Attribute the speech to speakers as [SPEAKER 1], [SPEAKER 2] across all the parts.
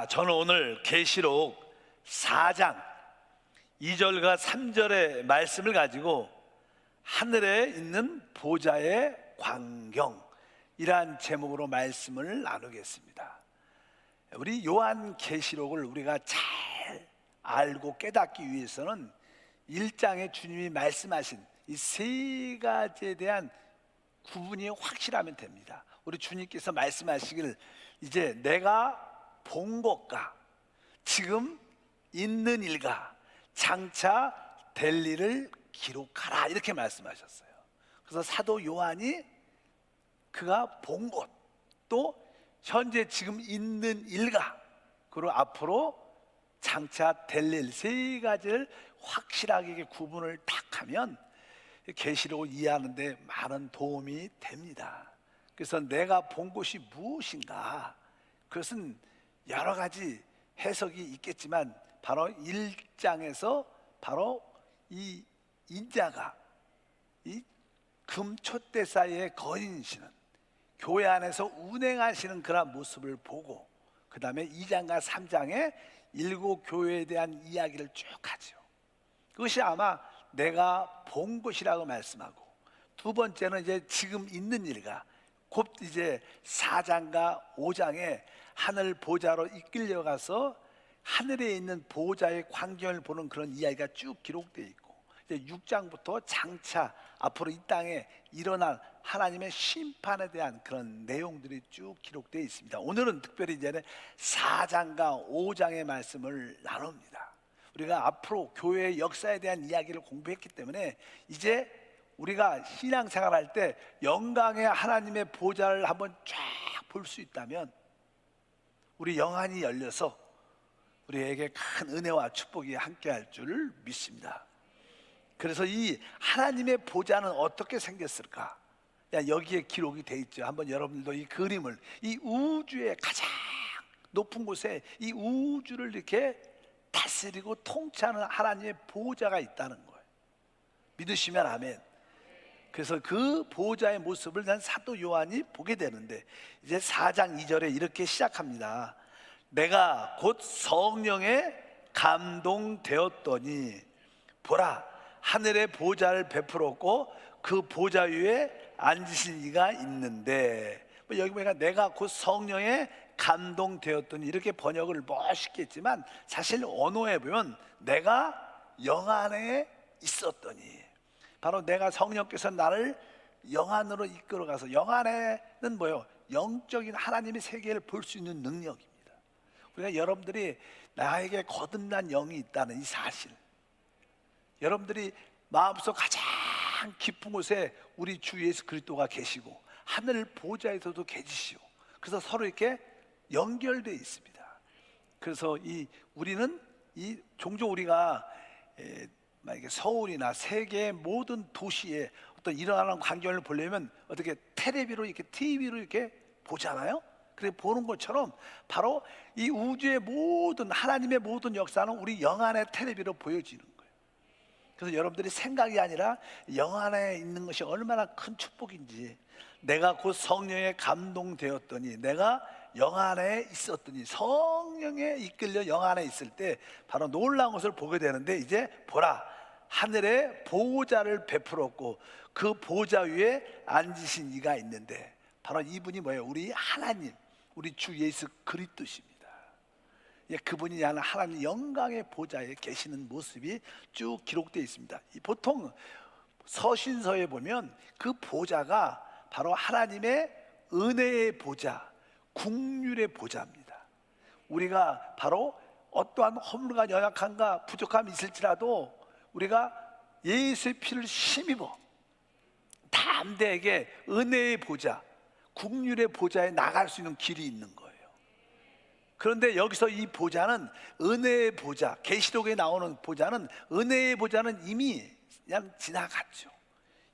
[SPEAKER 1] 저는 오늘 계시록 4장 2절과 3절의 말씀을 가지고 하늘에 있는 보좌의 광경이란 제목으로 말씀을 나누겠습니다. 우리 요한 계시록을 우리가 잘 알고 깨닫기 위해서는 1장에 주님이 말씀하신 이 세 가지에 대한 구분이 확실하면 됩니다. 우리 주님께서 말씀하시길 이제 내가 본 것과 지금 있는 일과 장차 될 일을 기록하라, 이렇게 말씀하셨어요. 그래서 사도 요한이 그가 본 것, 또 현재 지금 있는 일과 그리고 앞으로 장차 될 일, 세 가지를 확실하게 구분을 딱 하면 계시록을 이해하는 데 많은 도움이 됩니다. 그래서 내가 본 것이 무엇인가, 그것은 여러 가지 해석이 있겠지만 바로 1장에서 바로 이 인자가 이 금촛대 사이에 거인이시는 교회 안에서 운행하시는 그런 모습을 보고, 그 다음에 2장과 3장에 7교회에 대한 이야기를 쭉 하죠. 그것이 아마 내가 본 것이라고 말씀하고, 두 번째는 이제 지금 있는 일과 곧 이제 4장과 5장에 하늘 보좌로 이끌려가서 하늘에 있는 보좌의 광경을 보는 그런 이야기가 쭉 기록되어 있고, 이제 6장부터 장차 앞으로 이 땅에 일어날 하나님의 심판에 대한 그런 내용들이 쭉 기록되어 있습니다. 오늘은 특별히 이제 4장과 5장의 말씀을 나눕니다. 우리가 앞으로 교회의 역사에 대한 이야기를 공부했기 때문에 이제 우리가 신앙생활할 때 영광의 하나님의 보좌를 한번 쫙 볼 수 있다면 우리 영안이 열려서 우리에게 큰 은혜와 축복이 함께할 줄 믿습니다. 그래서 이 하나님의 보좌는 어떻게 생겼을까? 여기에 기록이 돼 있죠. 한번 여러분들도 이 그림을, 이 우주의 가장 높은 곳에 이 우주를 이렇게 다스리고 통치하는 하나님의 보좌가 있다는 거예요. 믿으시면 아멘. 그래서 그 보좌의 모습을 난 사도 요한이 보게 되는데, 이제 4장 2절에 이렇게 시작합니다. 내가 곧 성령에 감동되었더니 보라, 하늘의 보좌를 베풀었고 그 보좌 위에 앉으신 이가 있는데, 여기 보니까 내가 곧 성령에 감동되었더니 이렇게 번역을 멋있게 했지만 사실 언어에 보면 내가 영 안에 있었더니, 바로 내가 성령께서 나를 영 안으로 이끌어가서, 영 안에는 뭐예요? 영적인 하나님의 세계를 볼 수 있는 능력입니다. 우리가 여러분들이 나에게 거듭난 영이 있다는 이 사실, 여러분들이 마음속 가장 깊은 곳에 우리 주 예수 그리스도가 계시고 하늘 보좌에서도 계시고, 그래서 서로 이렇게 연결되어 있습니다. 그래서 우리는 종종 우리가 만약에 서울이나 세계의 모든 도시에 어떤 일어나는 광경을 보려면 어떻게 텔레비로 이렇게 TV로 이렇게 보잖아요. 그래 보는 것처럼 바로 이 우주의 모든 하나님의 모든 역사는 우리 영 안의 텔레비로 보여지는 거예요. 그래서 여러분들이 생각이 아니라 영 안에 있는 것이 얼마나 큰 축복인지, 내가 곧 성령에 감동되었더니, 내가 영 안에 있었더니, 성령에 이끌려 영 안에 있을 때 바로 놀라운 것을 보게 되는데, 이제 보라, 하늘에 보좌를 베풀었고 그 보좌 위에 앉으신 이가 있는데, 바로 이분이 뭐예요? 우리 하나님, 우리 주 예수 그리스도십니다. 그분이 하나님 영광의 보좌에 계시는 모습이 쭉 기록되어 있습니다. 보통 서신서에 보면 그 보좌가 바로 하나님의 은혜의 보좌, 국률의 보좌입니다. 우리가 바로 어떠한 허물과 연약함과 부족함이 있을지라도 우리가 예수의 피를 힘입어 담대하게 은혜의 보좌, 국률의 보좌에 나갈 수 있는 길이 있는 거예요. 그런데 여기서 이 보좌는 은혜의 보좌, 계시록에 나오는 보좌는, 은혜의 보좌는 이미 그냥 지나갔죠.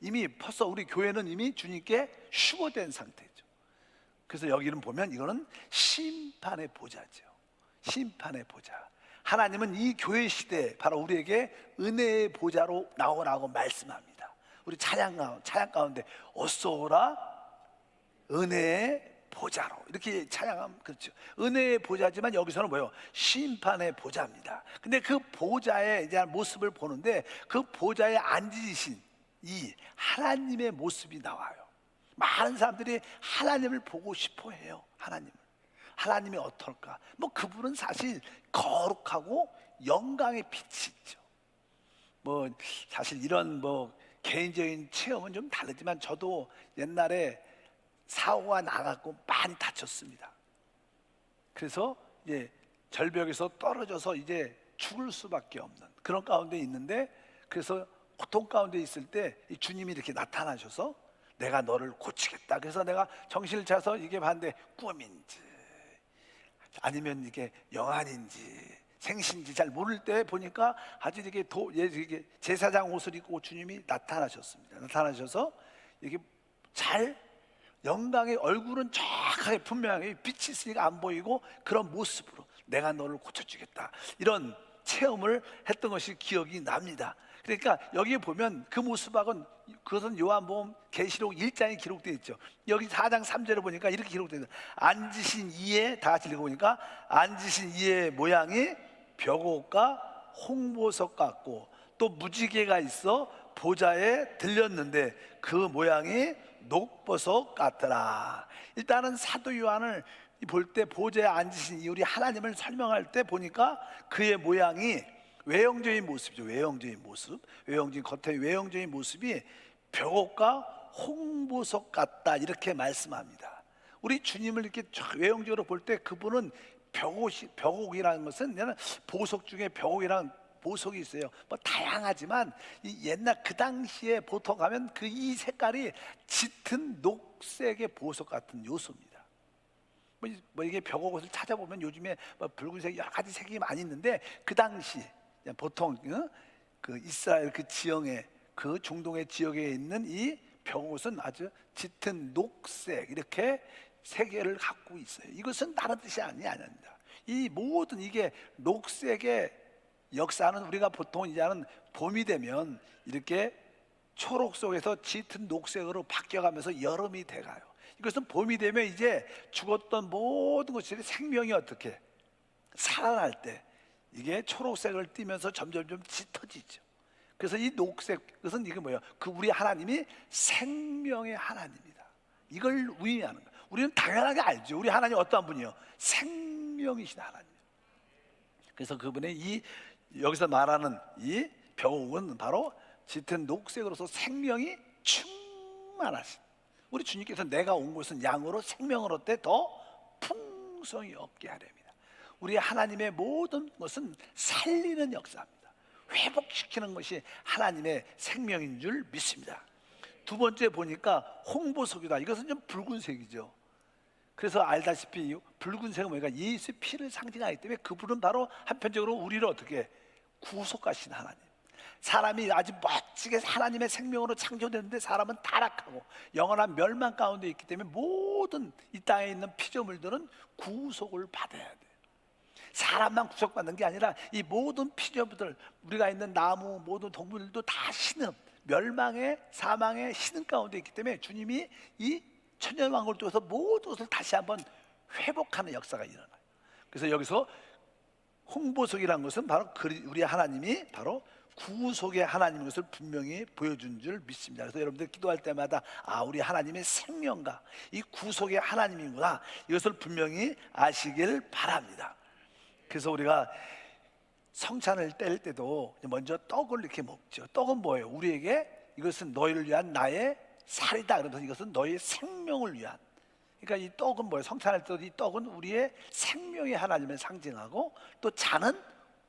[SPEAKER 1] 이미 벌써 우리 교회는 이미 주님께 휴거된 상태죠. 그래서 여기는 보면 이거는 심판의 보좌죠. 심판의 보좌. 하나님은 이 교회 시대에 바로 우리에게 은혜의 보좌로 나오라고 말씀합니다. 우리 찬양 가운데 어서 오라 은혜의 보좌로 이렇게 찬양하면 그렇죠. 은혜의 보좌지만 여기서는 뭐예요? 심판의 보좌입니다. 근데 그 보좌의 이제 모습을 보는데 그 보좌에 앉으신 이 하나님의 모습이 나와요. 많은 사람들이 하나님을 보고 싶어 해요. 하나님이 어떨까? 뭐 그분은 사실 거룩하고 영광의 빛이 있죠. 뭐 사실 이런 뭐 개인적인 체험은 좀 다르지만 저도 옛날에 사고가 나갖고 많이 다쳤습니다. 그래서 이제 절벽에서 떨어져서 이제 죽을 수밖에 없는 그런 가운데 있는데, 그래서 고통 가운데 있을 때 이 주님이 이렇게 나타나셔서 내가 너를 고치겠다. 그래서 내가 정신을 차서 이게 봤는데 꿈인지 아니면 이게 영안인지 생신지 잘 모를 때 보니까 아주 이게 이게 제사장 옷을 입고 주님이 나타나셨습니다. 나타나셔서 이게 잘 영광의 얼굴은 정확하게 분명하게 빛이 있으니까 안 보이고 그런 모습으로 내가 너를 고쳐주겠다, 이런 체험을 했던 것이 기억이 납니다. 그러니까 여기에 보면 그 모습하고는, 그것은 요한복음 계시록 1장에 기록되어 있죠. 여기 4장 3절에 보니까 이렇게 기록되어 있어요. 앉으신 이의, 다 같이 읽어보니까 앉으신 이의 모양이 벽옥과 홍보석 같고 또 무지개가 있어 보좌에 들렸는데 그 모양이 녹보석 같더라. 일단은 사도 요한을 볼 때 보좌에 앉으신 이 우리 하나님을 설명할 때 보니까 그의 모양이 외형적인 모습이죠. 외형적인 모습, 외형적인 겉의 외형적인 모습이 벽옥과 홍보석 같다, 이렇게 말씀합니다. 우리 주님을 이렇게 외형적으로 볼 때 그분은 벽옥이라는 것은 그냥 보석 중에 벽옥이라는 보석이 있어요. 뭐 다양하지만 이 옛날 그 당시에 보통 가면 그 이 색깔이 짙은 녹색의 보석 같은 요소입니다. 뭐 이게 벽옥옷을 찾아보면 요즘에 뭐 붉은색 여러 가지 색이 많이 있는데 그 당시 보통 그 이스라엘 그 지형에, 그 중동의 지역에 있는 이 벽옷은 아주 짙은 녹색 이렇게 세계를 갖고 있어요. 이것은 다른 뜻이 아닙니다. 이 모든 이게 녹색의 역사는 우리가 보통 이제는 봄이 되면 이렇게 초록 속에서 짙은 녹색으로 바뀌어가면서 여름이 돼가요. 이것은 봄이 되면 이제 죽었던 모든 것들이 생명이 어떻게 살아날 때 이게 초록색을 띠면서 점점점 짙어지죠. 그래서 이 녹색, 그것은 이게 뭐예요? 그 우리 하나님이 생명의 하나님이다, 이걸 의미하는 거예요. 우리는 당연하게 알죠. 우리 하나님 어떠한 분이요? 생명이신 하나님. 그래서 그분의 이 여기서 말하는 이 벽옥은 바로 짙은 녹색으로서 생명이 충만하신 우리 주님께서 내가 온 곳은 양으로 생명을 얻되 더 풍성히 얻게 하렵니다. 우리 하나님의 모든 것은 살리는 역사입니다. 회복시키는 것이 하나님의 생명인 줄 믿습니다. 두 번째 보니까 홍보석이다. 이것은 좀 붉은색이죠. 그래서 알다시피 붉은색은 뭐니까 예수의 피를 상징하기 때문에 그분은 바로 한편적으로 우리를 어떻게 구속하신 하나님. 사람이 아주 멋지게 하나님의 생명으로 창조됐는데 사람은 타락하고 영원한 멸망 가운데 있기 때문에 모든 이 땅에 있는 피조물들은 구속을 받아야 돼요. 사람만 구속받는 게 아니라 이 모든 피조물들, 우리가 있는 나무, 모든 동물들도 다 신음, 멸망의 사망의 신음 가운데 있기 때문에 주님이 이 천년왕국을 통해서 모든 것을 다시 한번 회복하는 역사가 일어나요. 그래서 여기서 홍보석이라는 것은 바로 우리 하나님이 바로 구속의 하나님인 것을 분명히 보여준 줄 믿습니다. 그래서 여러분들 기도할 때마다 우리 하나님의 생명과 이 구속의 하나님이구나, 이것을 분명히 아시길 바랍니다. 그래서 우리가 성찬을 뗄 때도 먼저 떡을 이렇게 먹죠. 떡은 뭐예요? 우리에게 이것은 너희를 위한 나의 살이다, 그러면서 이것은 너희의 생명을 위한. 그러니까 이 떡은 뭐예요? 성찬할 때도 이 떡은 우리의 생명의 하나님을 상징하고, 또 잔은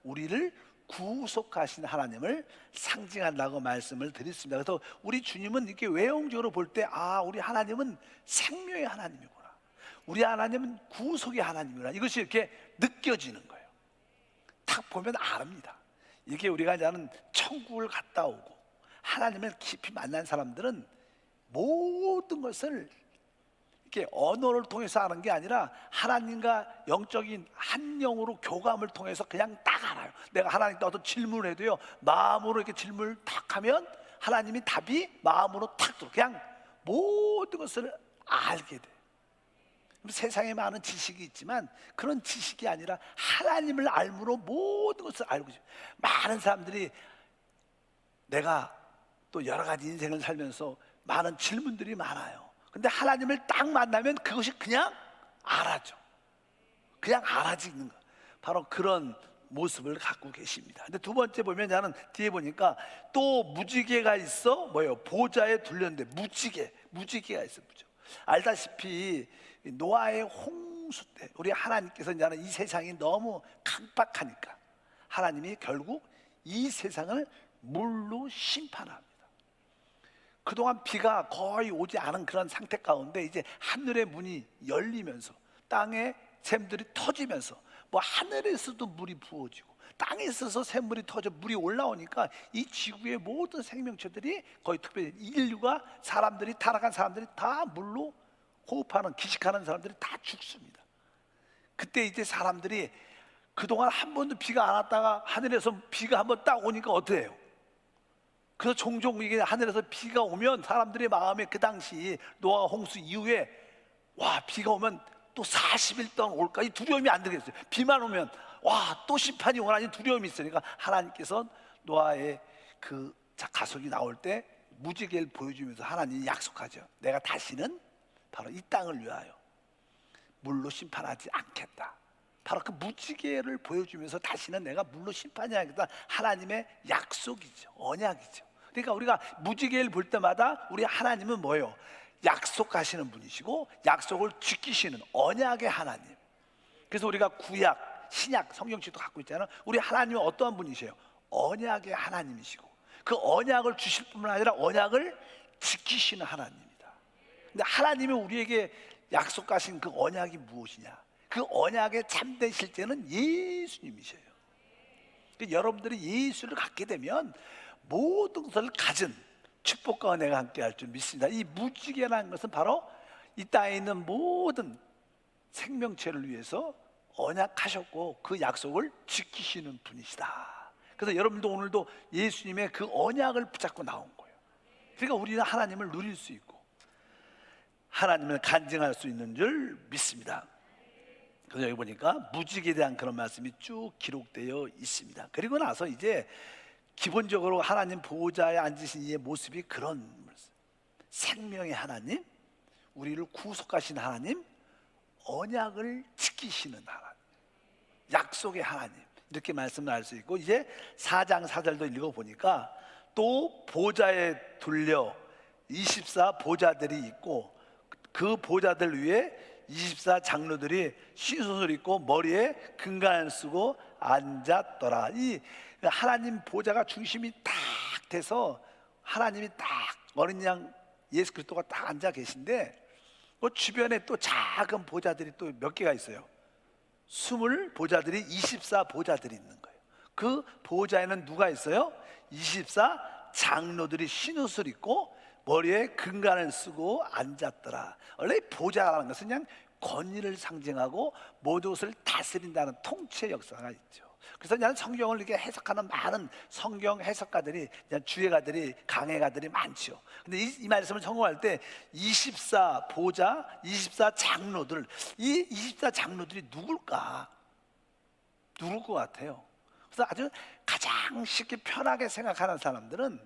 [SPEAKER 1] 우리를 구속하신 하나님을 상징한다고 말씀을 드렸습니다. 그래서 우리 주님은 이렇게 외형적으로 볼 때 우리 하나님은 생명의 하나님이구나, 우리 하나님은 구속의 하나님이구나, 이것이 이렇게 느껴지는 거예요. 딱 보면 압니다. 이게 우리가 이제는 천국을 갔다 오고 하나님을 깊이 만난 사람들은 모든 것을 이렇게 언어를 통해서 하는 게 아니라 하나님과 영적인 한 영으로 교감을 통해서 그냥 딱 알아요. 내가 하나님께 어떤 질문을 해도요, 마음으로 이렇게 질문을 탁 하면 하나님이 답이 마음으로 탁 들어, 그냥 모든 것을 알게 돼. 세상에 많은 지식이 있지만 그런 지식이 아니라 하나님을 알므로 모든 것을 알고 싶어요. 많은 사람들이 내가 또 여러 가지 인생을 살면서 많은 질문들이 많아요. 근데 하나님을 딱 만나면 그것이 그냥 알아져. 그냥 알아지는 거. 바로 그런 모습을 갖고 계십니다. 근데 두 번째 보면 나는 뒤에 보니까 또 무지개가 있어. 뭐예요? 보좌에 둘렸는데 무지개가 있어. 알다시피 노아의 홍수 때 우리 하나님께서 이제는 이 세상이 너무 강박하니까 하나님이 결국 이 세상을 물로 심판합니다. 그동안 비가 거의 오지 않은 그런 상태 가운데 이제 하늘의 문이 열리면서 땅에 샘들이 터지면서 뭐 하늘에서도 물이 부어지고 땅에 있어서 샘물이 터져 물이 올라오니까 이 지구의 모든 생명체들이 거의 특별히 인류가 사람들이 타락한 사람들이 다 물로 호흡하는 기식하는 사람들이 다 죽습니다. 그때 이제 사람들이 그동안 한 번도 비가 안 왔다가 하늘에서 비가 한번 딱 오니까 어때요? 그래서 종종 이게 하늘에서 비가 오면 사람들의 마음에 그 당시 노아 홍수 이후에 와 비가 오면 또 40일 동안 올까 이 두려움이 안 들겠어요. 비만 오면 와 또 심판이 오나니 두려움이 있으니까 하나님께서 노아의 그 가속이 나올 때 무지개를 보여주면서 하나님이 약속하죠. 내가 다시는 바로 이 땅을 위하여 물로 심판하지 않겠다. 바로 그 무지개를 보여주면서 다시는 내가 물로 심판하지 않겠다. 하나님의 약속이죠. 언약이죠. 그러니까 우리가 무지개를 볼 때마다 우리 하나님은 뭐예요? 약속하시는 분이시고 약속을 지키시는 언약의 하나님. 그래서 우리가 구약, 신약, 성경책도 갖고 있잖아요. 우리 하나님은 어떠한 분이세요? 언약의 하나님이시고 그 언약을 주실 뿐만 아니라 언약을 지키시는 하나님입니다. 근데 하나님이 우리에게 약속하신 그 언약이 무엇이냐? 그 언약의 참된 실제는 예수님이세요. 여러분들이 예수를 갖게 되면 모든 것을 가진 축복과 은혜가 함께 할 줄 믿습니다. 이 무지개라는 것은 바로 이 땅에 있는 모든 생명체를 위해서 언약하셨고 그 약속을 지키시는 분이시다. 그래서 여러분도 오늘도 예수님의 그 언약을 붙잡고 나온 거예요. 그러니까 우리는 하나님을 누릴 수 있고 하나님을 간증할 수 있는 줄 믿습니다. 그래서 여기 보니까 무지개에 대한 그런 말씀이 쭉 기록되어 있습니다. 그리고 나서 이제 기본적으로 하나님 보호자에 앉으신 이의 모습이 그런 생명의 하나님, 우리를 구속하신 하나님, 언약을 지키시는 하나님, 약속의 하나님, 이렇게 말씀을 할 수 있고 이제 4장 4절도 읽어보니까 또 보좌에 둘려 24 보좌들이 있고 그 보좌들 위에 24 장로들이 흰옷을 입고 머리에 금관을 쓰고 앉았더라. 이 하나님 보좌가 중심이 딱 돼서 하나님이 딱 어린 양 예수 그리스도가 딱 앉아 계신데 그 주변에 또 작은 보좌들이 또 몇 개가 있어요. 20 보좌들이 24 보좌들이 있는 거예요. 그 보좌에는 누가 있어요? 24 장로들이 흰옷을 입고 머리에 금관을 쓰고 앉았더라. 원래 보좌라는 것은 그냥 권위를 상징하고 모든 것을 다스린다는 통치 역사가 있죠. 그래서 나는 성경을 이렇게 해석하는 많은 성경 해석가들이, 주예가들이, 강해가들이 많죠. 근데 이 말씀을 성공할 때 24 보좌, 24 장로들, 이 24 장로들이 누굴까? 누굴 것 같아요? 그래서 아주 가장 쉽게 편하게 생각하는 사람들은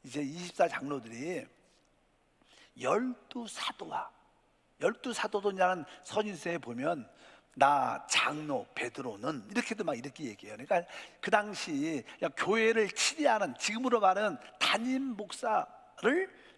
[SPEAKER 1] 이제 24 장로들이 12사도와 12사도도냐는 선인서에 보면 나 장로 베드로는 이렇게도 막 이렇게 얘기해요. 그러니까 그 당시 교회를 치리하는, 지금으로 말하는 담임 목사를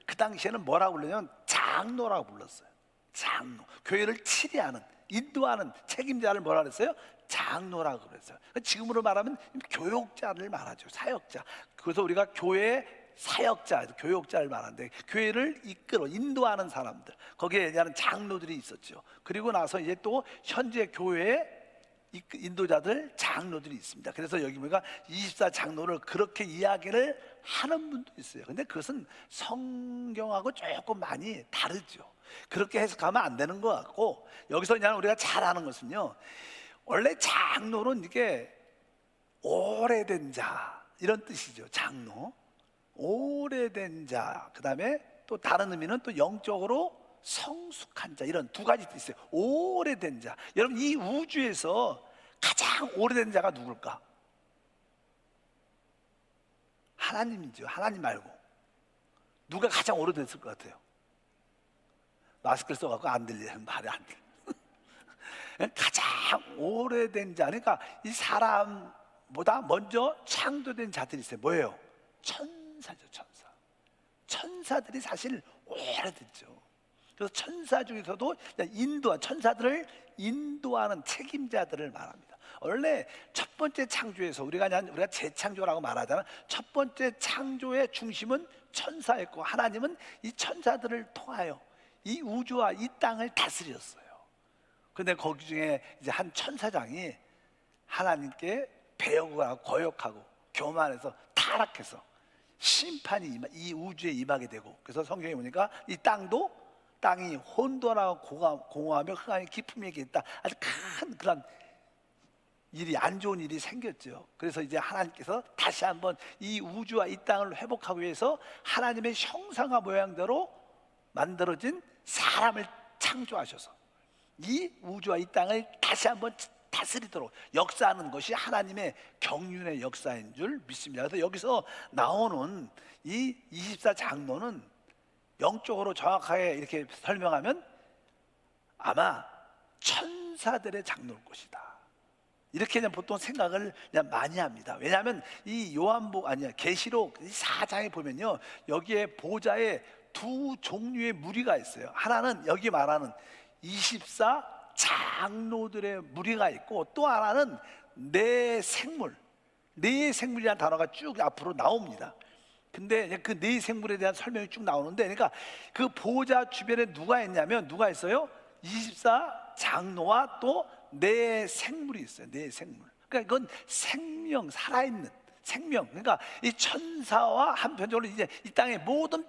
[SPEAKER 1] 그 당시에는 뭐라고 불렀냐면 장로라고 불렀어요. 장로, 교회를 치리하는, 인도하는 책임자를 뭐라 그랬어요? 장로라고 그랬어요. 지금으로 말하면 교역자를 말하죠. 사역자. 그래서 우리가 교회 사역자, 교역자를 말하는데 교회를 이끌어 인도하는 사람들, 거기에 대한 장로들이 있었죠. 그리고 나서 이제 또 현재 교회의 인도자들, 장로들이 있습니다. 그래서 여기 보니까 24 장로를 그렇게 이야기를 하는 분도 있어요. 근데 그것은 성경하고 조금 많이 다르죠. 그렇게 해석하면 안 되는 것 같고, 여기서 그냥 우리가 잘 아는 것은요, 원래 장로는 이게 오래된 자 이런 뜻이죠. 장로, 오래된 자. 그 다음에 또 다른 의미는 또 영적으로 성숙한 자, 이런 두 가지 있어요. 오래된 자. 여러분, 이 우주에서 가장 오래된 자가 누굴까? 하나님이죠. 하나님 말고 누가 가장 오래됐을 것 같아요? 마스크를 써갖고 안 들리는 말이 안 들려. 가장 오래된 자, 그러니까 이 사람보다 먼저 창조된 자들이 있어요. 뭐예요? 천사죠. 천사. 천사들이 사실 오래됐죠. 그래서 천사 중에서도 천사들을 인도하는 책임자들을 말합니다. 원래 첫 번째 창조에서 우리가 재창조라고 말하잖아. 첫 번째 창조의 중심은 천사였고, 하나님은 이 천사들을 통하여 이 우주와 이 땅을 다스렸어요. 근데 거기 중에 이제 한 천사장이 하나님께 배역하고 거역하고 교만해서 타락해서 심판이 이 우주에 임하게 되고, 그래서 성경에 보니까 이 땅이 혼돈하고 공허하며 흑암의 깊음에 있다. 아주 큰 그런 일이, 안 좋은 일이 생겼죠. 그래서 이제 하나님께서 다시 한번 이 우주와 이 땅을 회복하기 위해서 하나님의 형상과 모양대로 만들어진 사람을 창조하셔서 이 우주와 이 땅을 다시 한번 다스리도록 역사하는 것이 하나님의 경륜의 역사인 줄 믿습니다. 그래서 여기서 나오는 이 24장로는 영적으로 정확하게 이렇게 설명하면 아마 천사들의 장로일 것이다, 이렇게 그냥 보통 생각을 그냥 많이 합니다. 왜냐하면 이 계시록 4장에 보면요, 여기에 보좌에 두 종류의 무리가 있어요. 하나는 여기 말하는 24 장로들의 무리가 있고, 또 하나는 네 생물이라는 단어가 쭉 앞으로 나옵니다. 근데 그 네 생물에 대한 설명이 쭉 나오는데, 그러니까 그 보좌 주변에 누가 있어요? 24 장로와 또 네 생물이 있어요. 네 생물. 그러니까 이건 생명, 살아있는 생명. 그러니까 이 천사와 한편적으로 이제 이 땅의 모든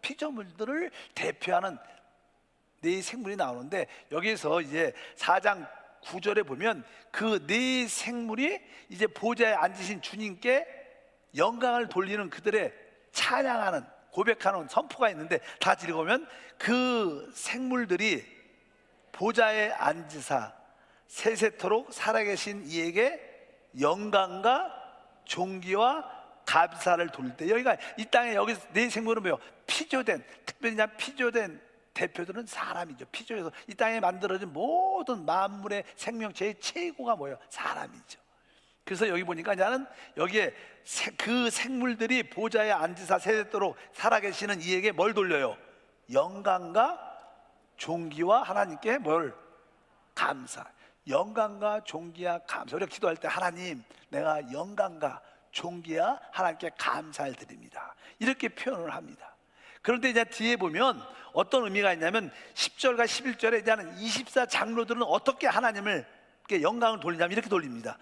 [SPEAKER 1] 피조물들을 대표하는 네 생물이 나오는데, 여기서 이제 4장 9절에 보면 그 네 생물이 이제 보좌에 앉으신 주님께 영광을 돌리는, 그들의 찬양하는, 고백하는 선포가 있는데, 다 읽어보면 그 생물들이 보좌에 앉으사 세세토록 살아계신 이에게 영광과 존귀와 감사를 돌릴 때, 여기가 이 땅에 여기 네 생물은 뭐예요? 특별히 피조된 대표들은 사람이죠. 피조해서 이 땅에 만들어진 모든 만물의 생명체의 최고가 뭐예요? 사람이죠. 그래서 여기 보니까 나는 여기에 그 생물들이 보좌에 앉으사 세세토록 살아계시는 이에게 뭘 돌려요? 영광과 존귀와 하나님께 뭘? 감사. 영광과 존귀와 감사. 우리가 기도할 때 하나님, 내가 영광과 존귀와 하나님께 감사를 드립니다, 이렇게 표현을 합니다. 그런데 이제 뒤에 보면 어떤 의미가 있냐면 10절과 11절에 이제는 24 장로들은 어떻게 하나님을 영광을 돌리냐면 이렇게 돌립니다.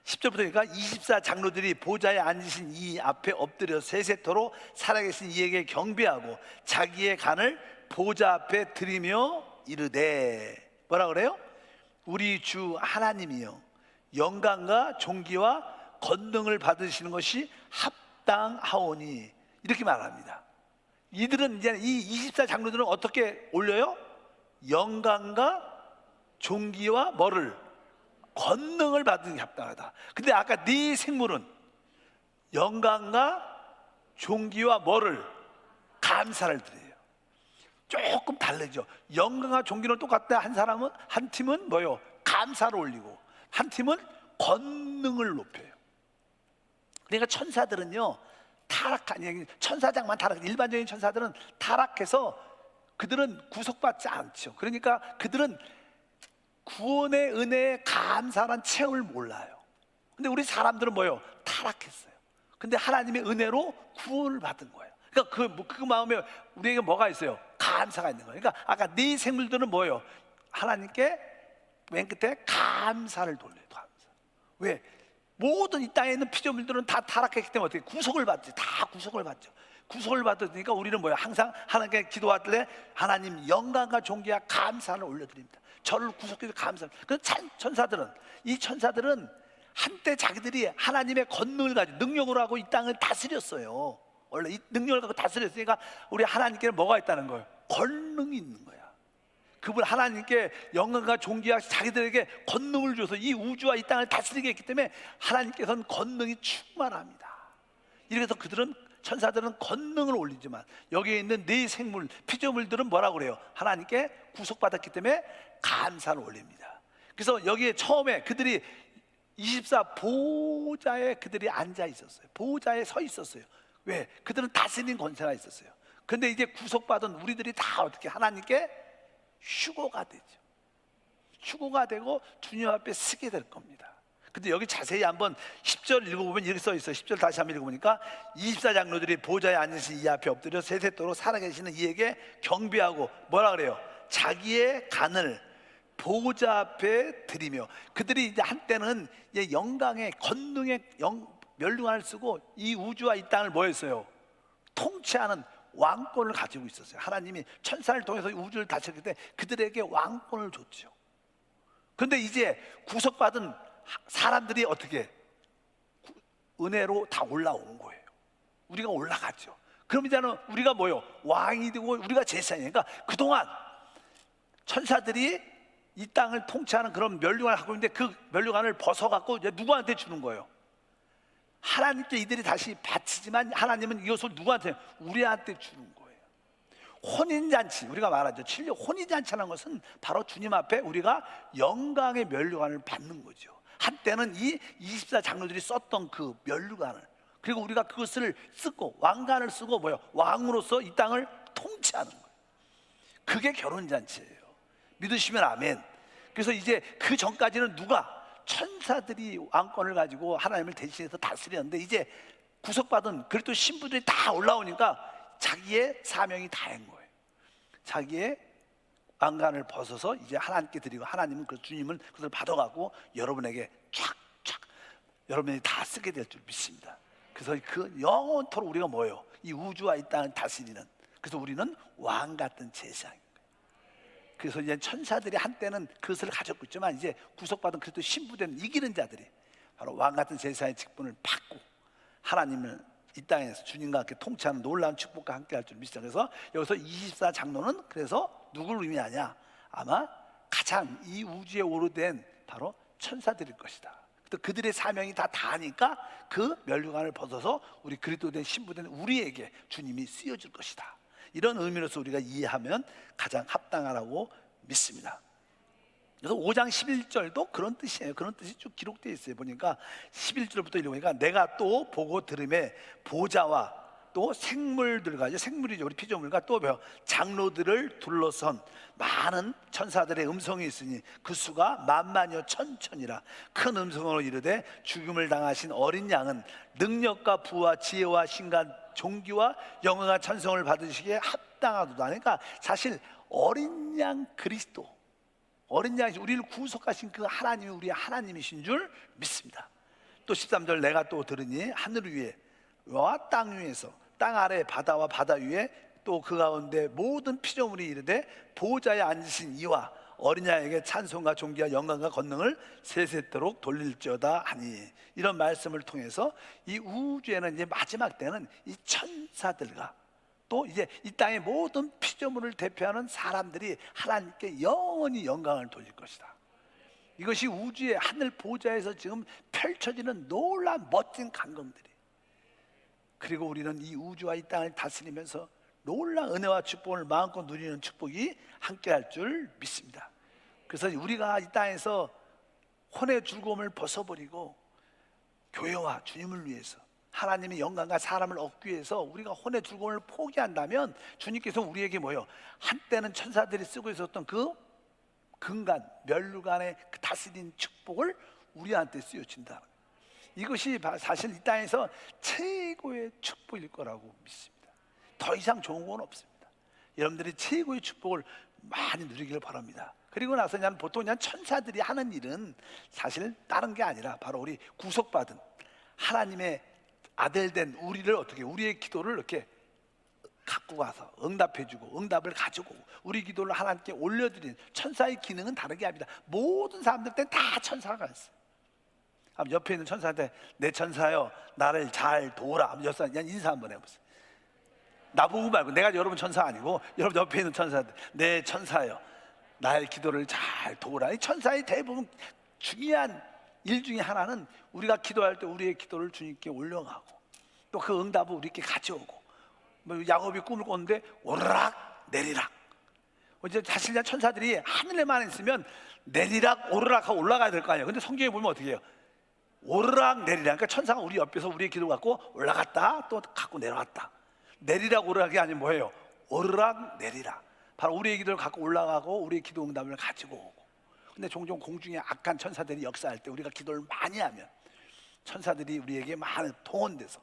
[SPEAKER 1] 10절부터 그러니까 24 장로들이 보좌에 앉으신 이 앞에 엎드려 세세토록 살아계신 이에게 경배하고 자기의 간을 보좌 앞에 드리며 이르되, 뭐라 그래요? 우리 주 하나님이여, 영광과 존귀와 권능을 받으시는 것이 합당하오니, 이렇게 말합니다. 이들은 이제 이 24 장로들은 어떻게 올려요? 영광과 존귀와 뭐를? 권능을 받는 게 합당하다. 근데 아까 네 생물은 영광과 존귀와 뭐를? 감사를 드려요. 조금 다르죠. 영광과 존귀는 똑같다. 한 팀은 뭐요? 감사를 올리고, 한 팀은 권능을 높여요. 그러니까 천사들은요, 천사장만 일반적인 천사들은 타락해서 그들은 구속받지 않죠. 그러니까 그들은 구원의 은혜에 감사한 체험을 몰라요. 근데 우리 사람들은 뭐예요? 타락했어요. 근데 하나님의 은혜로 구원을 받은 거예요. 그러니까 그 마음에 우리에게 뭐가 있어요? 감사가 있는 거예요. 그러니까 아까 네 생물들은 뭐예요? 하나님께 맨 끝에 감사를 돌려요. 감사. 왜? 모든 이 땅에 있는 피조물들은 다 타락했기 때문에 어떻게 구속을 받지? 다 구속을 받죠. 구속을 받으니까 우리는 뭐예요? 항상 하나님께 기도할 때 하나님 영광과 존귀와 감사를 올려드립니다. 저를 구속해서 감사합니다. 그 천사들은 한때 자기들이 하나님의 권능을 가지고 능력으로 하고 이 땅을 다스렸어요. 원래 이 능력을 갖고 다스렸으니까 우리 하나님께는 뭐가 있다는 거예요? 권능이 있는 거야. 그분 하나님께 영광과 존귀와 자기들에게 권능을 줘서 이 우주와 이 땅을 다스리게 했기 때문에 하나님께서는 권능이 충만합니다. 이래서 그들은, 천사들은 권능을 올리지만 여기에 있는 네 생물, 피조물들은 뭐라고 그래요? 하나님께 구속받았기 때문에 감사를 올립니다. 그래서 여기에 처음에 그들이 24 보좌에 그들이 앉아 있었어요. 보좌에 서 있었어요. 왜? 그들은 다스리는 권세가 있었어요. 근데 이제 구속받은 우리들이 다 어떻게 하나님께 휴거가 되죠. 휴거가 되고 주님 앞에 서게 될 겁니다. 근데 여기 자세히 한번 10절 읽어보면 이렇게 써 있어요. 10절 다시 한번 읽어보니까 24장로들이 보좌에 앉으신 이 앞에 엎드려 세세토록 살아계시는 이에게 경배하고 뭐라 그래요? 자기의 간을 보좌 앞에 드리며, 그들이 이제 한때는 영광의 권능의 멸류관을 쓰고 이 우주와 이 땅을 뭐 했어요? 통치하는 왕권을 가지고 있었어요. 하나님이 천사를 통해서 우주를 다스렸기 때문에 그들에게 왕권을 줬죠. 그런데 이제 구속받은 사람들이 어떻게 은혜로 다 올라온 거예요. 우리가 올라갔죠. 그럼 이제는 우리가 뭐요? 왕이 되고 우리가 제사장이니까 그동안 천사들이 이 땅을 통치하는 그런 멸류관을 하고 있는데 그 멸류관을 벗어갖고 이제 누구한테 주는 거예요? 하나님께 이들이 다시 바치지만 하나님은 이것을 누구한테? 우리한테 주는 거예요. 혼인잔치, 우리가 말하죠. 혼인잔치라는 것은 바로 주님 앞에 우리가 영광의 멸류관을 받는 거죠. 한때는 이 24장로들이 썼던 그 멸류관을, 그리고 우리가 그것을 쓰고 왕관을 쓰고 뭐요? 왕으로서 이 땅을 통치하는 거예요. 그게 결혼잔치예요. 믿으시면 아멘. 그래서 이제 그 전까지는 누가? 천사들이 왕권을 가지고 하나님을 대신해서 다스렸는데 이제 구속받은 그리스도 신부들이 다 올라오니까 자기의 사명이 다한 거예요. 자기의 왕관을 벗어서 이제 하나님께 드리고, 하나님은 그 주님은 그것을 받아가고 여러분에게 촥촥 여러분이 다 쓰게 될 줄 믿습니다. 그래서 그 영원토록 우리가 뭐예요? 이 우주와 이 땅을 다스리는, 그래서 우리는 왕 같은 제사장인 거예요. 그래서 이제 천사들이 한때는 그것을 가졌고 있지만 이제 구속받은 그리스도 신부된 이기는 자들이 바로 왕 같은 제사의 직분을 받고 하나님을 이 땅에서 주님과 함께 통치하는 놀라운 축복과 함께 할 줄 믿습니다. 그래서 여기서 24장로는 그래서 누구를 의미하냐? 아마 가장 이 우주에 오르된 바로 천사들일 것이다. 또 그들의 사명이 다 다하니까 그 멸류관을 벗어서 우리 그리스도된 신부된 우리에게 주님이 쓰여줄 것이다. 이런 의미로서 우리가 이해하면 가장 합당하라고 믿습니다. 그래서 5장 11절도 그런 뜻이에요. 그런 뜻이 쭉 기록되어 있어요. 보니까 11절부터 읽어보니까 내가 또 보고 들음에 보좌와 또 생물들과, 이제 생물이죠, 우리 피조물과 또 장로들을 둘러선 많은 천사들의 음성이 있으니 그 수가 만만여 천천이라. 큰 음성으로 이르되 죽음을 당하신 어린 양은 능력과 부와 지혜와 신과 존귀와 영광과 찬송을 받으시기에 합당하도다. 그러니까 사실 어린 양 그리스도, 어린 양이 우리를 구속하신 그 하나님이 우리의 하나님이신 줄 믿습니다. 또 13절 내가 또 들으니 하늘 위에와 땅 위에서 땅 아래 바다와 바다 위에 또 그 가운데 모든 피조물이 이르되 보좌에 앉으신 이와 어린 양에게 찬송과 존귀와 영광과 권능을 세세토록 돌릴지어다 하니, 이런 말씀을 통해서 이 우주에는 이제 마지막 때는 이 천사들과 또 이제 이 땅의 모든 피조물을 대표하는 사람들이 하나님께 영원히 영광을 돌릴 것이다. 이것이 우주의 하늘 보좌에서 지금 펼쳐지는 놀라운 멋진 광경들이, 그리고 우리는 이 우주와 이 땅을 다스리면서 놀라운 은혜와 축복을 마음껏 누리는 축복이 함께할 줄 믿습니다. 그래서 우리가 이 땅에서 혼의 즐거움을 벗어버리고 교회와 주님을 위해서 하나님의 영광과 사람을 얻기 위해서 우리가 혼의 즐거움을 포기한다면 주님께서 우리에게 뭐요? 한때는 천사들이 쓰고 있었던 그 근간, 멸류관의 그 다스린 축복을 우리한테 쓰여진다. 이것이 사실 이 땅에서 최고의 축복일 거라고 믿습니다. 더 이상 좋은 건 없습니다. 여러분들이 최고의 축복을 많이 누리기를 바랍니다. 그리고 나서 보통 천사들이 하는 일은 사실 다른 게 아니라 바로 우리 구속받은 하나님의 아들된 우리를 어떻게, 우리의 기도를 이렇게 갖고 가서 응답해주고 응답을 가지고 우리 기도를 하나님께 올려드리는 천사의 기능은 다르게 합니다. 모든 사람들한테 다 천사가 있어요. 옆에 있는 천사한테 내 천사여 나를 잘 도우라. 그냥 인사 한번 해보세요. 나보고 말고, 내가 여러분 천사 아니고 여러분 옆에 있는 천사들, 내 천사요, 나의 기도를 잘 도우라. 이 천사의 대부분 중요한 일 중에 하나는 우리가 기도할 때 우리의 기도를 주님께 올려가고 또 그 응답을 우리께 가져오고, 뭐 야곱이 꿈을 꿨는데 오르락 내리락, 이제 사실 천사들이 하늘에만 있으면 내리락 오르락 하고 올라가야 될 거 아니에요. 근데 성경에 보면 어떻게 해요? 오르락 내리락. 그러니까 천사가 우리 옆에서 우리의 기도 갖고 올라갔다 또 갖고 내려왔다. 내리락 오르락이 아니면 뭐예요? 오르락 내리락. 바로 우리의 기도를 갖고 올라가고 우리의 기도 응답을 가지고 오고. 근데 종종 공중에 악한 천사들이 역사할 때 우리가 기도를 많이 하면 천사들이 우리에게 많은 동원돼서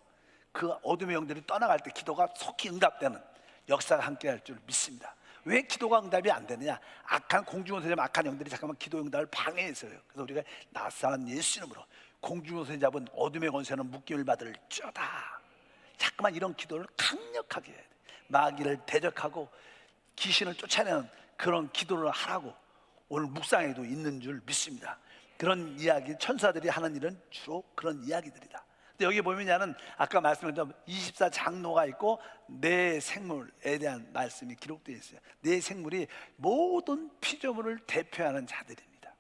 [SPEAKER 1] 그 어둠의 영들이 떠나갈 때 기도가 속히 응답되는 역사가 함께할 줄 믿습니다. 왜 기도가 응답이 안 되느냐? 악한 공중에서 잡은 악한 영들이 잠깐만 기도 응답을 방해해서요. 그래서 우리가 나사렛 예수 이름으로 공중에서 잡은 어둠의 권세는 묶임을 받을 쩌다. 자꾸만 이런 기도를 강력하게 해야 돼. 마귀를 대적하고 귀신을 쫓아내는 그런 기도를 하라고 오늘 묵상에도 있는 줄 믿습니다. 그런 이야기, 천사들이 하는 일은 주로 그런 이야기들이다. 근데 여기 보면은 아까 말씀드린 24장로가 있고 네 생물에 대한 말씀이 기록되어 있어요. 네 생물이 모든 피조물을 대표하는 자들입니다.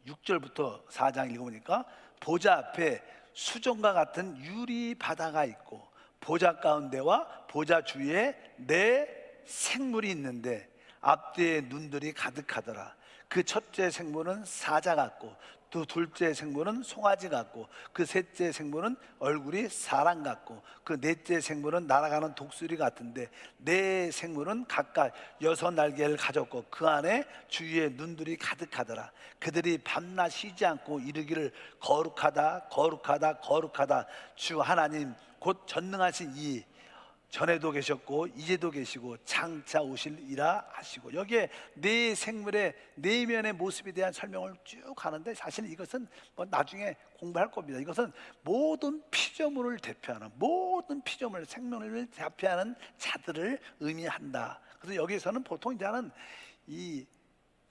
[SPEAKER 1] 6절부터 4장 읽어보니까 보좌 앞에 수정과 같은 유리 바다가 있고 보좌 가운데와 보좌 주위에 네 생물이 있는데 앞뒤에 눈들이 가득하더라. 그 첫째 생물은 사자 같고 또 둘째 생물은 송아지 같고 그 셋째 생물은 얼굴이 사람 같고 그 넷째 생물은 날아가는 독수리 같은데 네 생물은 각각 6날개를 가졌고 그 안에 주위에 눈들이 가득하더라. 그들이 밤낮 쉬지 않고 이르기를 거룩하다 거룩하다 거룩하다 주 하나님 곧 전능하신 이 전에도 계셨고 이제도 계시고 장차 오실이라 하시고. 여기에 네 생물의 내면의 모습에 대한 설명을 쭉 하는데 사실 이것은 뭐 나중에 공부할 겁니다. 이것은 모든 피조물을 대표하는, 모든 피조물 생명을 대표하는 자들을 의미한다. 그래서 여기서는 보통 이제는 이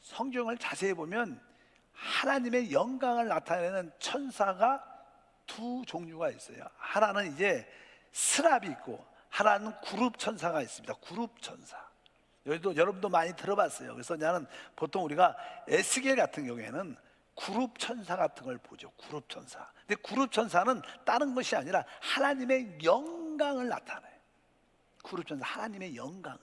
[SPEAKER 1] 성경을 자세히 보면 하나님의 영광을 나타내는 천사가 두 종류가 있어요. 하나는 이제 스랍이 있고 하나는 그룹 천사가 있습니다. 그룹 천사. 여기도 여러분도 많이 들어봤어요. 그래서 나는 보통 우리가 에스겔 같은 경우에는 그룹 천사 같은 걸 보죠. 그룹 천사. 근데 그룹 천사는 다른 것이 아니라 하나님의 영광을 나타내요. 그룹 천사, 하나님의 영광을.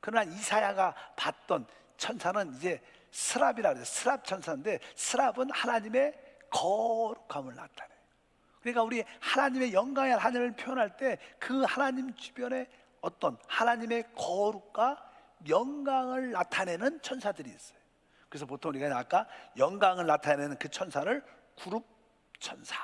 [SPEAKER 1] 그러나 이사야가 봤던 천사는 이제 스랍이라 그래요. 스랍 천사인데 스랍은 하나님의 거룩함을 나타내요. 그러니까 우리 하나님의 영광의 하나님을 표현할 때 그 하나님 주변에 어떤 하나님의 거룩과 영광을 나타내는 천사들이 있어요. 그래서 보통 우리가 아까 영광을 나타내는 그 천사를 그룹 천사,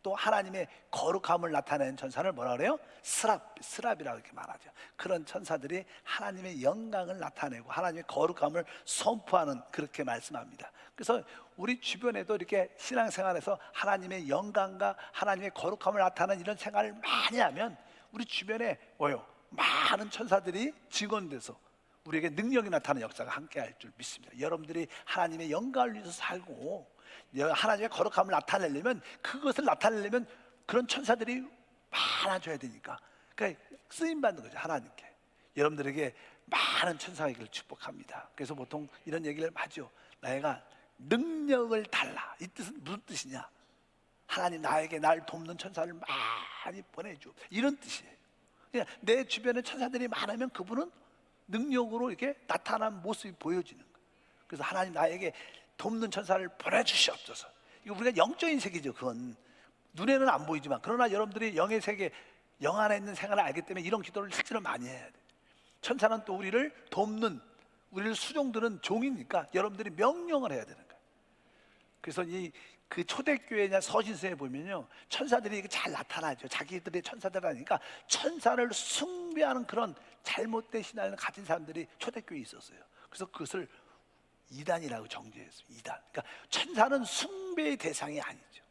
[SPEAKER 1] 또 하나님의 거룩함을 나타내는 천사를 뭐라 그래요? 스랍이라고 이렇게 말하죠. 그런 천사들이 하나님의 영광을 나타내고 하나님의 거룩함을 선포하는, 그렇게 말씀합니다. 그래서 우리 주변에도 이렇게 신앙생활에서 하나님의 영광과 하나님의 거룩함을 나타내는 이런 생활을 많이 하면 우리 주변에 뭐요? 많은 천사들이 직원돼서 우리에게 능력이 나타나는 역사가 함께할 줄 믿습니다. 여러분들이 하나님의 영광을 위해서 살고 하나님의 거룩함을 나타내려면, 그것을 나타내려면 그런 천사들이 많아져야 되니까, 그러니까 쓰임받는 거죠. 하나님께 여러분들에게 많은 천사가 있기를 축복합니다. 그래서 보통 이런 얘기를 하죠. 내가 능력을 달라. 이 뜻은 무슨 뜻이냐? 하나님 나에게 날 돕는 천사를 많이 보내줘, 이런 뜻이에요. 그러니까 내 주변에 천사들이 많으면 그분은 능력으로 이렇게 나타난 모습이 보여지는 거예요. 그래서 하나님 나에게 돕는 천사를 보내주시옵소서. 이거 우리가 영적인 세계죠. 그건 눈에는 안 보이지만, 그러나 여러분들이 영의 세계, 영 안에 있는 생활을 알기 때문에 이런 기도를 실제로 많이 해야 돼요. 천사는 또 우리를 돕는, 우리를 수종드는 종이니까 여러분들이 명령을 해야 되는 거예요. 그래서 그 초대교회냐 서신서에 보면요, 천사들이 잘 나타나죠. 자기들의 천사들이니까 천사를 숭배하는 그런 잘못된 신앙을 가진 사람들이 초대교회에 있었어요. 그래서 그것을 이단이라고 정죄했어요. 이단. 그러니까 천사는 숭배의 대상이 아니죠.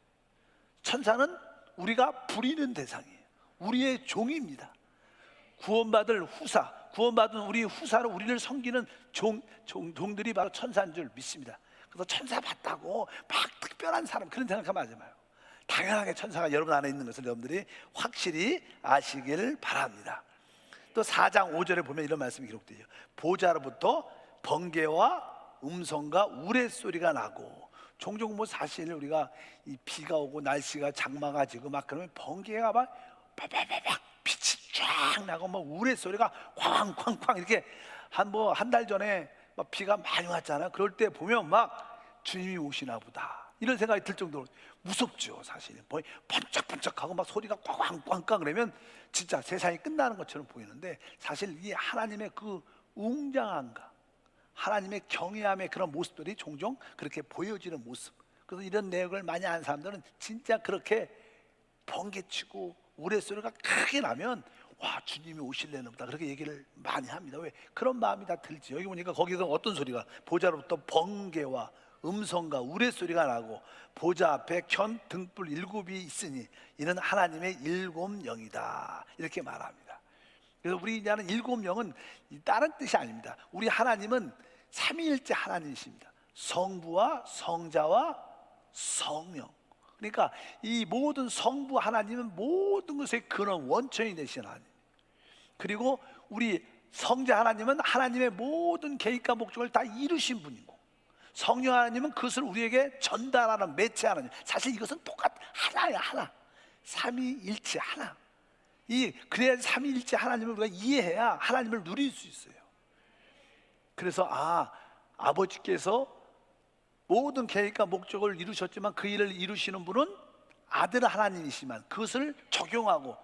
[SPEAKER 1] 천사는 우리가 부리는 대상이에요. 우리의 종입니다. 구원받을 후사, 구원받은 우리 후사로 우리를 섬기는 종들이 바로 천사인 줄 믿습니다. 그래서 천사 봤다고 막 특별한 사람, 그런 생각하면 하지 마요. 당연하게 천사가 여러분 안에 있는 것을 여러분들이 확실히 아시길 바랍니다. 또 4장 5절에 보면 이런 말씀이 기록되죠. 보좌로부터 번개와 음성과 우레소리가 나고, 종종 뭐 사실 우리가 이 비가 오고 날씨가 장마가 지고 막 그러면 번개가 막 빠바바박 빛이 쫙 나고 뭐 우레소리가 쾅쾅쾅 이렇게 한 달 전에 막 비가 많이 왔잖아요. 그럴 때 보면 막 주님이 오시나 보다 이런 생각이 들 정도로 무섭죠. 사실 번쩍번쩍하고 막 소리가 꽝꽝꽝꽝 그러면 진짜 세상이 끝나는 것처럼 보이는데, 사실 이 하나님의 그 웅장함과 하나님의 경외함의 그런 모습들이 종종 그렇게 보여지는 모습. 그래서 이런 내용을 많이 아는 사람들은 진짜 그렇게 번개치고 우레소리가 크게 나면 와, 주님이 오실래나 보다 그렇게 얘기를 많이 합니다. 왜? 그런 마음이 다 들지. 여기 보니까 거기서 어떤 소리가, 보좌로부터 번개와 음성과 우레소리가 나고 보좌 앞에 켠 등불 7이 있으니 이는 하나님의 7 영이다, 이렇게 말합니다. 그래서 우리 이제는 7 영은 다른 뜻이 아닙니다. 우리 하나님은 삼위일체 하나님이십니다. 성부와 성자와 성령. 그러니까 이 모든 성부 하나님은 모든 것의 근원 원천이 되신 하나님, 그리고 우리 성자 하나님은 하나님의 모든 계획과 목적을 다 이루신 분이고, 성령 하나님은 그것을 우리에게 전달하는 매체하는, 사실 이것은 하나야, 하나. 삼위일체 하나. 그래야 삼위일체 하나님을 우리가 이해해야 하나님을 누릴 수 있어요. 그래서 아버지께서 모든 계획과 목적을 이루셨지만 그 일을 이루시는 분은 아들 하나님이시지만 그것을 적용하고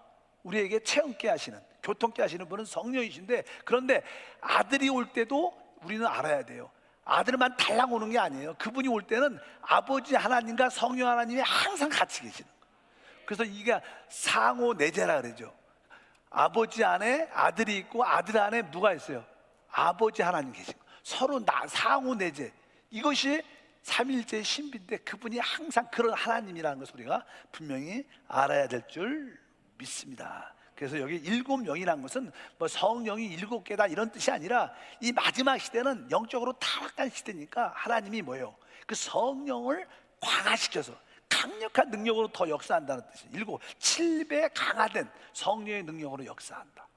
[SPEAKER 1] 우리에게 체험케 하시는, 교통케 하시는 분은 성령이신데, 그런데 아들이 올 때도 우리는 알아야 돼요. 아들만 달랑 오는 게 아니에요. 그분이 올 때는 아버지 하나님과 성령 하나님이 항상 같이 계시는 거예요. 그래서 이게 상호 내재라 그러죠. 아버지 안에 아들이 있고 아들 안에 누가 있어요? 아버지 하나님 계신 거예요. 서로 상호 내재, 이것이 삼일체의 신비인데 그분이 항상 그런 하나님이라는 것을 우리가 분명히 알아야 될 줄 믿습니다. 그래서 여기 7 영이라는 것은 뭐 성령이 7개다 이런 뜻이 아니라, 이 마지막 시대는 영적으로 타락한 시대니까 하나님이 뭐예요? 그 성령을 강화시켜서 강력한 능력으로 더 역사한다는 뜻이에요. 7배 강화된 성령의 능력으로 역사한다.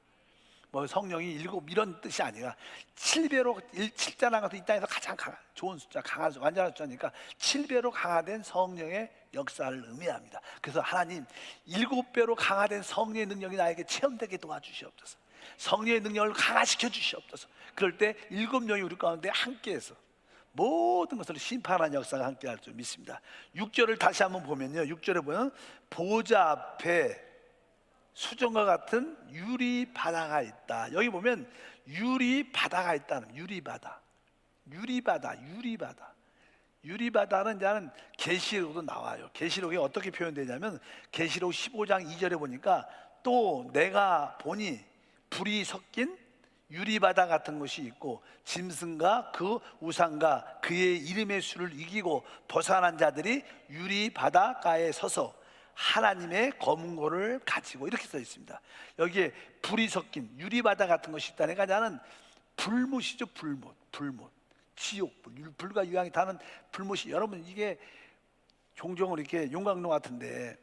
[SPEAKER 1] 뭐 성령이 7 이런 뜻이 아니라 7배로 7자라는 것도 이 땅에서 가장 좋은 숫자, 강한 완전한 숫자니까 7배로 강화된 성령의 역사를 의미합니다. 그래서 하나님 7배로 강화된 성령의 능력이 나에게 체험되게 도와주시옵소서. 성령의 능력을 강화시켜 주시옵소서. 그럴 때 7 영이 우리 가운데 함께해서 모든 것을 심판하는 역사가 함께할 줄 믿습니다. 6절을 다시 한번 보면요, 6절에 보면 보좌 앞에 수정과 같은 유리 바다가 있다. 여기 보면 유리 바다가 있다는, 유리바다. 유리바다는 이제는 계시록도 나와요. 계시록이 어떻게 표현되냐면 계시록 15장 2절에 보니까 또 내가 보니 불이 섞인 유리바다 같은 것이 있고 짐승과 그 우상과 그의 이름의 수를 이기고 도산한 자들이 유리바다가에 서서 하나님의 검은고를 가지고, 이렇게 써 있습니다. 여기에 불이 섞인 유리바다 같은 것이 있다니까 나는 불못이죠. 불못, 지옥불, 불과 유황이 타는 불못이, 여러분 이게 종종 이렇게 용광로 같은데,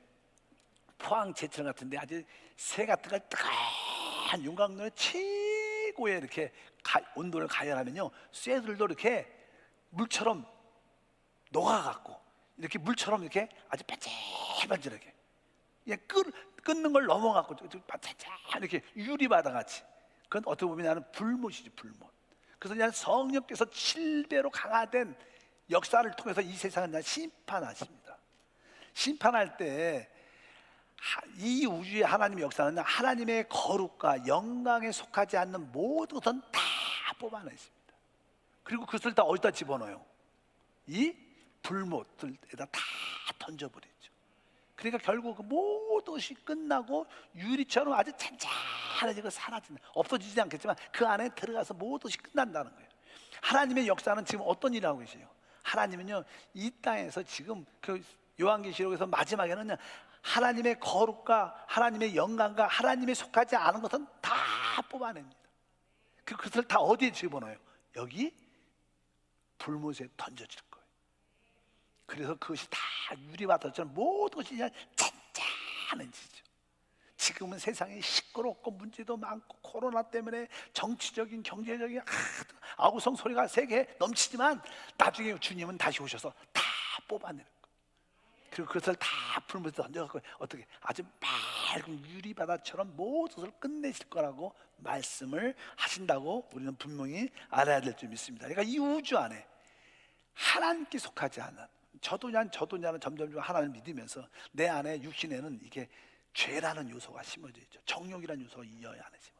[SPEAKER 1] 포항 제철 같은데 아주 새 같은 걸 뜨거운 용광로에 최고의 이렇게 온도를 가열하면요, 쇠들도 이렇게 물처럼 녹아갖고 이렇게 물처럼 이렇게 아주 반질반질하게 끊는 걸 넘어갖고 이렇게 유리바다 같이, 그건 어떻게 보면 나는 불못이지, 불못. 그래서 나는 성령께서 7배로 강화된 역사를 통해서 이 세상을 심판하십니다. 심판할 때 이 우주의 하나님의 역사는 하나님의 거룩과 영광에 속하지 않는 모든 것은 다 뽑아내십니다. 그리고 그것을 다 어디다 집어넣어요? 이 불못들에다 다 던져버리죠. 그러니까 결국 그 모든 것이 끝나고 유리처럼 아주 잔잔해지고 사라진다. 없어지지 않겠지만 그 안에 들어가서 모든 것이 끝난다는 거예요. 하나님의 역사는 지금 어떤 일을 하고 계세요? 하나님은요, 이 땅에서 지금 그 요한계시록에서 마지막에는 하나님의 거룩과 하나님의 영광과 하나님의 속하지 않은 것은 다 뽑아냅니다. 그것을 다 어디에 집어넣어요? 여기 불못에 던져질 거예요. 그래서 그것이 다 유리바다처럼 모든 것이 그냥 잔잔해지죠. 지금은 세상이 시끄럽고 문제도 많고 코로나 때문에 정치적인 경제적인 아우성 소리가 세게 넘치지만 나중에 주님은 다시 오셔서 다 뽑아내는 거예요. 그리고 그것을 다 풀물에 던져갖고 어떻게 아주 맑은 유리바다처럼 모든 것을 끝내실 거라고 말씀을 하신다고 우리는 분명히 알아야 될 줄 믿습니다. 그러니까 이 우주 안에 하나님께 속하지 않은 저도냐는 점점 하나님을 믿으면서 내 안에 육신에는 이게 죄라는 요소가 심어져 있죠. 정욕이라는 요소가 이 안에 심어져 있죠.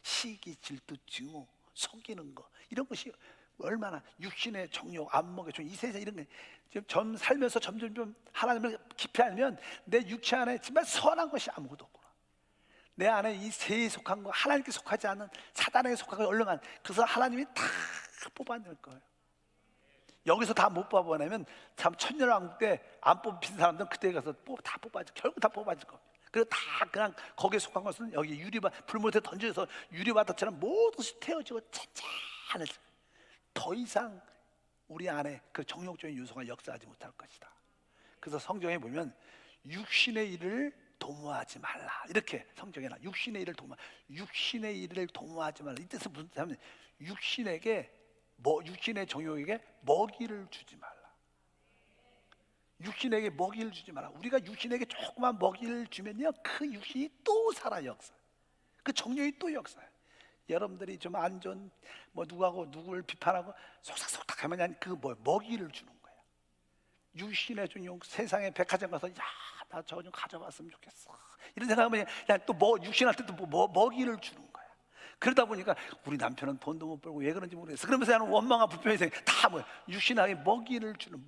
[SPEAKER 1] 시기, 질투, 증오, 속이는 거 이런 것이 얼마나 육신의 정욕, 안목의 이 세상 이런 게 지금 살면서 점점 좀 하나님을 깊이 알면 내 육체 안에 정말 선한 것이 아무것도 없구나. 내 안에 이 세에 속한 거, 하나님께 속하지 않은 사단에게 속한 거 얼렁한 그래서 하나님이 다 뽑아낼 거예요. 여기서 다 못 뽑아내면 참 천년왕국 때 안 뽑힌 사람들은 그때 가서 다 뽑아져. 결국 다 뽑아질 겁니다. 그리고 다 그냥 거기에 속한 것은 여기 불못에 던져서 유리바다처럼 모든 것이 태워지고 찬찬해져. 더 이상 우리 안에 그 정욕적인 요소가 역사하지 못할 것이다. 그래서 성경에 보면 육신의 일을 도모하지 말라 이렇게 성경에 나 육신의 일을 도모하지 말라. 이 뜻은 무슨 뜻이냐면 육신의 정욕에게 먹이를 주지 말라. 육신에게 먹이를 주지 마라. 우리가 육신에게 조그만 먹이를 주면요 그 육신이 또 살아 역사. 그 정욕이 또 역사해. 여러분들이 좀 안 좋은 누구를 비판하고 속삭하면 그 먹이를 주는 거야. 육신의 정욕 세상의 백화점 가서 나 저거 좀 가져왔으면 좋겠어 이런 생각하면 그냥 또 육신한테 또 먹이를 주는 거야. 그러다 보니까 우리 남편은 돈도 못 벌고 왜 그런지 모르겠어. 그러면서 나는 원망과 불평이 생겨. 다 육신에게 먹이를 주는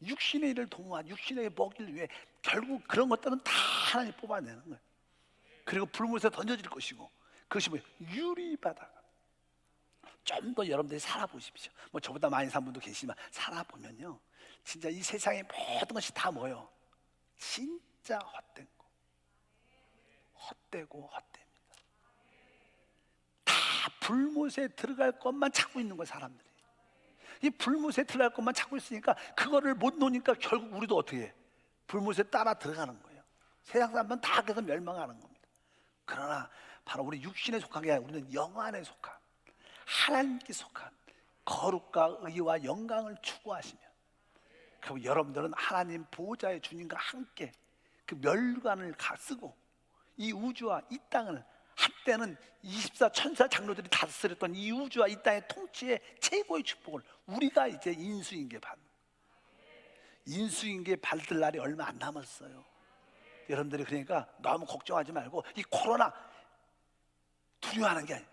[SPEAKER 1] 육신의 일을 도모한 육신에게 먹이를 위해 결국 그런 것들은 다 하나님 뽑아내는 거예요. 그리고 불못에 던져질 것이고 그것이 유리바다가 좀 더 여러분들이 살아보십시오. 저보다 많이 산 분도 계시지만 살아보면요 진짜 이 세상의 모든 것이 다 뭐예요? 진짜 헛된 거 헛되고 헛됩니다. 다 불못에 들어갈 것만 찾고 있는 거예요. 사람들이 이 불못에 들어갈 것만 찾고 있으니까 그거를 못 놓으니까 결국 우리도 어떻게 해? 불못에 따라 들어가는 거예요. 세상 사람은 다 그래서 멸망하는 겁니다. 그러나 바로 우리 육신에 속한 게 아니라 우리는 영안에 속한 하나님께 속한 거룩과 의와 영광을 추구하시면 그럼 여러분들은 하나님 보호자의 주님과 함께 그 멸관을 쓰고 이 우주와 이 땅을 한때는 24 천사 장로들이 다스렸던 이 우주와 이 땅의 통치의 최고의 축복을 우리가 이제 인수인계 받는 인수인계 받을 날이 얼마 안 남았어요. 여러분들이 그러니까 너무 걱정하지 말고 이 코로나 두려워하는 게 아니에요.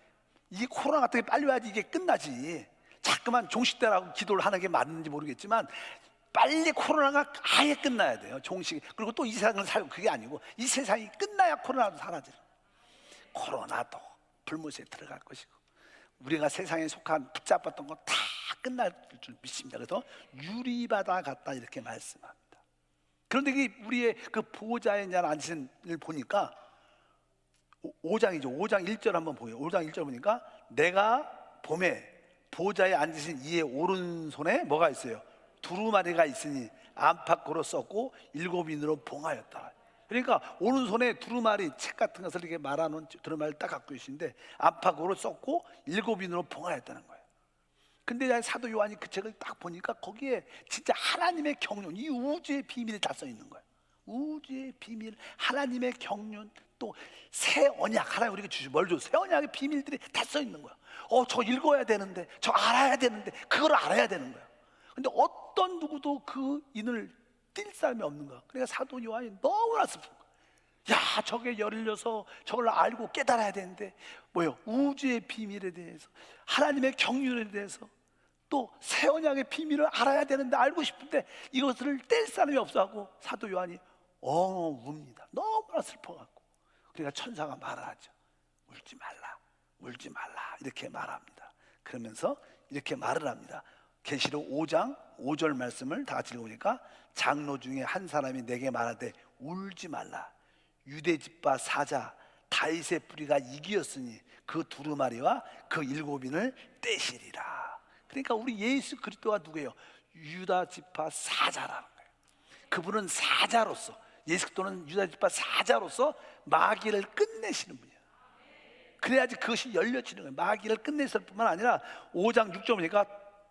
[SPEAKER 1] 이 코로나 같은 게 빨리 와야지 이게 끝나지. 자꾸만 종식되라고 기도를 하는 게 맞는지 모르겠지만 빨리 코로나가 아예 끝나야 돼요. 종식. 그리고 또 이 세상을 살고 그게 아니고 이 세상이 끝나야 코로나도 사라져요. 코로나도 불못에 들어갈 것이고 우리가 세상에 속한 붙잡았던 거 다 끝날 줄 믿습니다. 그래서 유리바다 같다 이렇게 말씀합니다. 그런데 우리의 그 보호자의 앉으신 을 보니까 5장이죠. 5장 1절 한번 보세요. 5장 1절 보니까 내가 봄에 보호자에 앉으신 이의 오른손에 뭐가 있어요? 두루마리가 있으니 안팎으로 썼고 7인으로 봉하였다. 그러니까 오른손에 두루마리 책 같은 것을 이렇게 말아놓은 두루마리를 딱 갖고 계신데 안팎으로 썼고 7인으로 봉하였다는 거예요. 근데 사도 요한이 그 책을 딱 보니까 거기에 진짜 하나님의 경륜, 이 우주의 비밀이 다 써 있는 거예요. 우주의 비밀, 하나님의 경륜, 또 새 언약, 하나님 우리에게 주신 뭘 줘? 새 언약의 비밀들이 다 써 있는 거야. 저 읽어야 되는데, 저 알아야 되는데, 그걸 알아야 되는 거야. 근데 어떤 누구도 그 인을 뛸 사람이 없는 거야. 그러니까 사도 요한이 너무나 슬픈 거야. 야, 저게 열려서 저걸 알고 깨달아야 되는데 뭐요? 우주의 비밀에 대해서, 하나님의 경륜에 대해서, 또 새 언약의 비밀을 알아야 되는데 알고 싶은데 이것을 뗄 사람이 없어하고 사도 요한이 웁니다. 너무나 슬퍼갖고. 그러니까 천사가 말하죠. 울지 말라, 울지 말라 이렇게 말합니다. 그러면서 이렇게 말을 합니다. 계시록 5장 5절 말씀을 다 같이 읽어보니까 장로 중에 한 사람이 내게 말하되 울지 말라. 유대 집파 사자 다윗의 뿌리가 이기었으니 그 두루마리와 그 7인을 떼시리라. 그러니까 우리 예수 그리스도가 누구예요? 유다 지파 사자라는 거예요. 그분은 사자로서, 예수 그리스도는 유다 지파 사자로서 마귀를 끝내시는 분이에요. 그래야지 그것이 열려지는 거예요. 마귀를 끝냈을 뿐만 아니라 5장 6절 보니까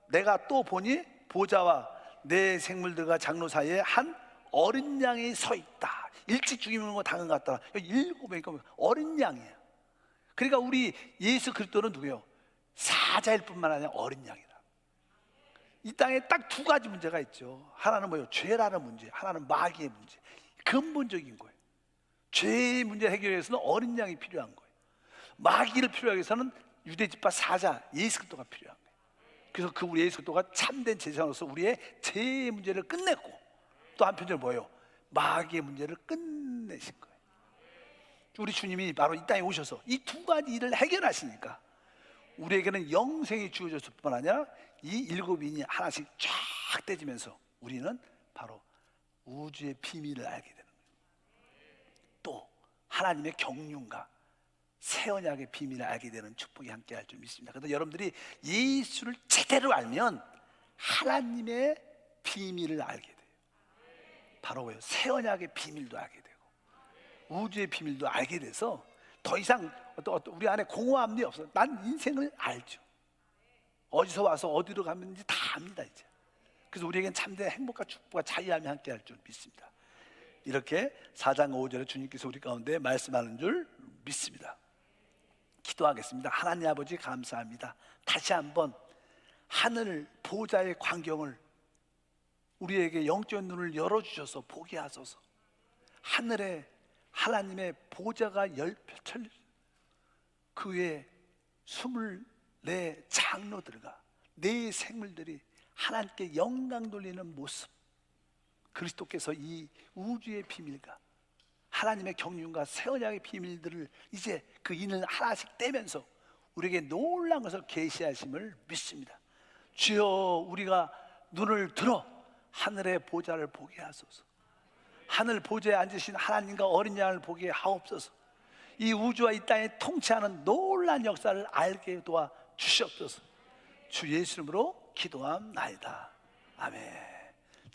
[SPEAKER 1] 내가 또 보니 보좌와 내 생물들과 장로 사이에 한 어린 양이 서 있다. 일찍 죽이는 거 당한 것 같다. 일곱이니까 어린 양이에요. 그러니까 우리 예수 그리스도는 누구예요? 사자일 뿐만 아니라 어린 양이다. 이 땅에 딱 두 가지 문제가 있죠. 하나는 뭐예요? 죄라는 문제, 하나는 마귀의 문제. 근본적인 거예요. 죄의 문제 해결하기 위해서는 어린 양이 필요한 거예요. 마귀를 필요하기 위해서는 유대지파 사자 예수 그리스도가 필요한 거예요. 그래서 그 우리 예수 그리스도가 참된 제사장으로서 우리의 죄의 문제를 끝냈고, 또 한편으로 뭐예요? 마귀의 문제를 끝내신 거예요. 우리 주님이 바로 이 땅에 오셔서 이 두 가지 일을 해결하시니까 우리에게는 영생이 주어졌을 뿐만 아니라 이 일곱 인이 하나씩 쫙 떼지면서 우리는 바로 우주의 비밀을 알게 되는 거예요. 또 하나님의 경륜과 새 언약의 비밀을 알게 되는 축복이 함께할 줄 믿습니다. 그래서 여러분들이 예수를 제대로 알면 하나님의 비밀을 알게 돼요. 바로 뭐예요? 새 언약의 비밀도 알게 되고 우주의 비밀도 알게 돼서 더 이상 우리 안에 공허함이 없어요. 난 인생을 알죠. 어디서 와서 어디로 가는지 다 압니다 이제. 그래서 우리에겐 참된 행복과 축복과 자유함이 함께할 줄 믿습니다. 이렇게 4장 5절에 주님께서 우리 가운데 말씀하는 줄 믿습니다. 기도하겠습니다. 하나님 아버지 감사합니다. 다시 한번 하늘 보좌의 광경을 우리에게 영적 눈을 열어주셔서 보게 하소서. 하늘에 하나님의 보좌가 펼쳐져 그 위에 24 장로들과 네 생물들이 하나님께 영광 돌리는 모습, 그리스도께서 이 우주의 비밀과 하나님의 경륜과 새 언약의 비밀들을 이제 그 인을 하나씩 떼면서 우리에게 놀라운 것을 계시하심을 믿습니다. 주여, 우리가 눈을 들어 하늘의 보좌를 보게 하소서. 하늘 보좌에 앉으신 하나님과 어린 양을 보게 하옵소서. 이 우주와 이 땅에 통치하는 놀라운 역사를 알게 도와 주시옵소서. 주 예수 이름으로 기도함나이다. 아멘.